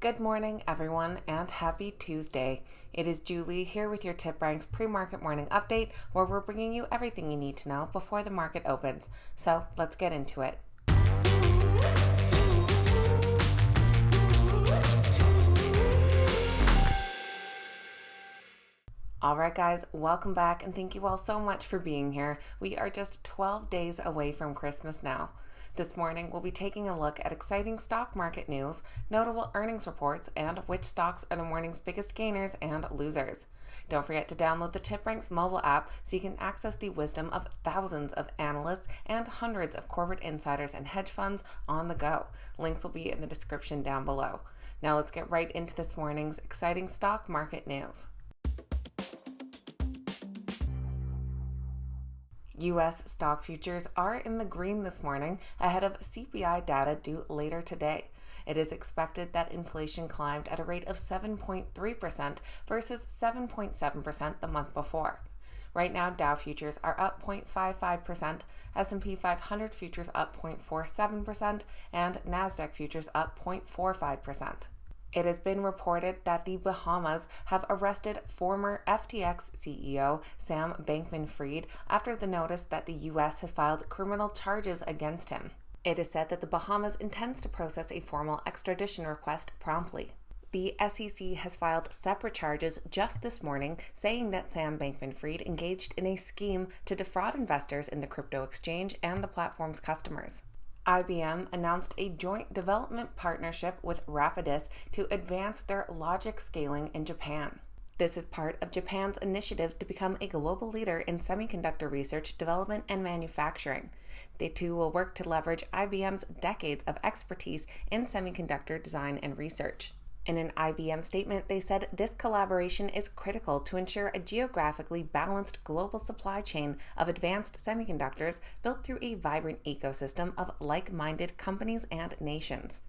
Good morning, everyone, and happy Tuesday. It is Julie here with your TipRanks pre-market morning update, where we're bringing you everything you need to know before the market opens. So let's get into it. Alright guys, welcome back and thank you all so much for being here. We are just 12 days away from Christmas now. This morning, we'll be taking a look at exciting stock market news, notable earnings reports, and which stocks are the morning's biggest gainers and losers. Don't forget to download the TipRanks mobile app so you can access the wisdom of thousands of analysts and hundreds of corporate insiders and hedge funds on the go. Links will be in the description down below. Now let's get right into this morning's exciting stock market news. U.S. stock futures are in the green this morning ahead of CPI data due later today. It is expected that inflation climbed at a rate of 7.3% versus 7.7% the month before. Right now, Dow futures are up 0.55%, S&P 500 futures up 0.47%, and NASDAQ futures up 0.45%. It has been reported that the Bahamas have arrested former FTX CEO Sam Bankman-Fried after the notice that the U.S. has filed criminal charges against him. It is said that the Bahamas intends to process a formal extradition request promptly. The SEC has filed separate charges just this morning saying that Sam Bankman-Fried engaged in a scheme to defraud investors in the crypto exchange and the platform's customers. IBM announced a joint development partnership with Rapidus to advance their logic scaling in Japan. This is part of Japan's initiatives to become a global leader in semiconductor research, development, and manufacturing. The two will work to leverage IBM's decades of expertise in semiconductor design and research. In an IBM statement, they said this collaboration is critical to ensure a geographically balanced global supply chain of advanced semiconductors built through a vibrant ecosystem of like-minded companies and nations.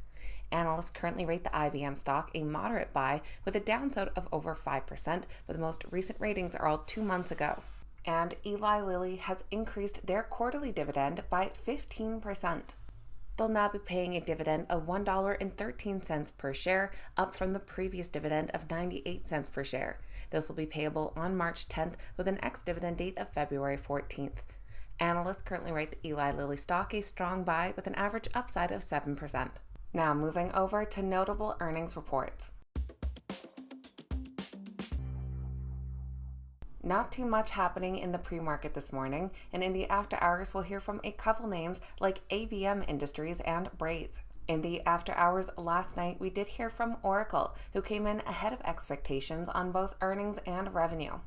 Analysts currently rate the IBM stock a moderate buy with a downside of over 5%, but the most recent ratings are all 2 months ago. And Eli Lilly has increased their quarterly dividend by 15%. They'll now be paying a dividend of $1.13 per share, up from the previous dividend of 98 cents per share. This will be payable on March 10th with an ex-dividend date of February 14th. Analysts currently rate the Eli Lilly stock a strong buy with an average upside of 7%. Now moving over to notable earnings reports. Not too much happening in the pre-market this morning, and in the after hours we'll hear from a couple names like ABM Industries and Braze. In the after hours last night, we did hear from ORCL, who came in ahead of expectations on both earnings and revenue.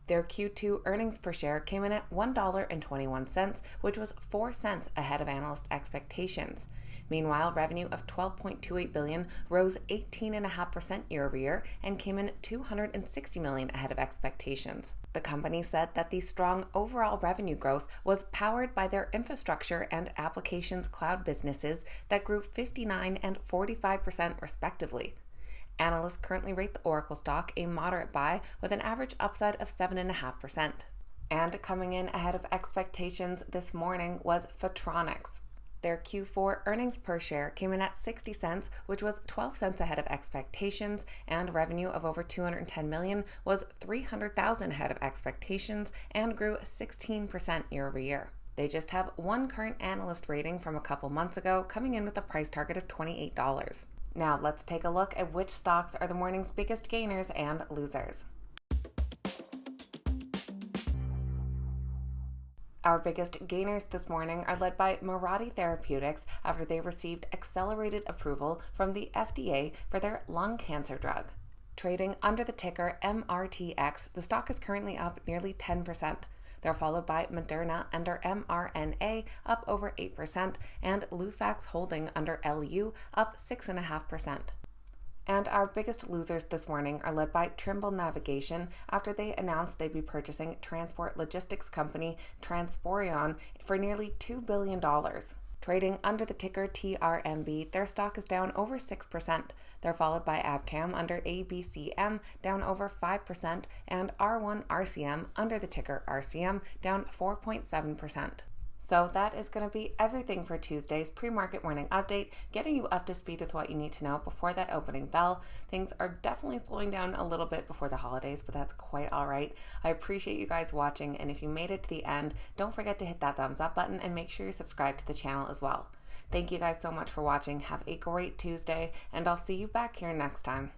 Their Q2 earnings per share came in at $1.21, which was 4 cents ahead of analyst expectations. Meanwhile, revenue of $12.28 billion rose 18.5% year-over-year and came in $260 million ahead of expectations. The company said that the strong overall revenue growth was powered by their infrastructure and applications cloud businesses that grew 59% and 45% respectively. Analysts currently rate the ORCL stock a moderate buy with an average upside of 7.5%. And coming in ahead of expectations this morning was Photronics. Their Q4 earnings per share came in at 60 cents, which was 12 cents ahead of expectations, and revenue of over $210 million was $300,000 ahead of expectations and grew 16% year-over-year. They just have one current analyst rating from a couple months ago, coming in with a price target of $28. Now let's take a look at which stocks are the morning's biggest gainers and losers. Our biggest gainers this morning are led by Mirati Therapeutics after they received accelerated approval from the FDA for their lung cancer drug. Trading under the ticker MRTX, the stock is currently up nearly 10%. They're followed by Moderna under mRNA, up over 8%, and Lufax Holding under LU, up 6.5%. And our biggest losers this morning are led by Trimble Navigation after they announced they'd be purchasing transport logistics company Transporion for nearly $2 billion. Trading under the ticker TRMB, their stock is down over 6%. They're followed by Abcam under ABCM, down over 5%, and R1RCM under the ticker RCM, down 4.7%. So that is going to be everything for Tuesday's pre-market morning update, getting you up to speed with what you need to know before that opening bell. Things are definitely slowing down a little bit before the holidays, but that's quite all right. I appreciate you guys watching, and if you made it to the end, don't forget to hit that thumbs up button and make sure you're subscribed to the channel as well. Thank you guys so much for watching. Have a great Tuesday, and I'll see you back here next time.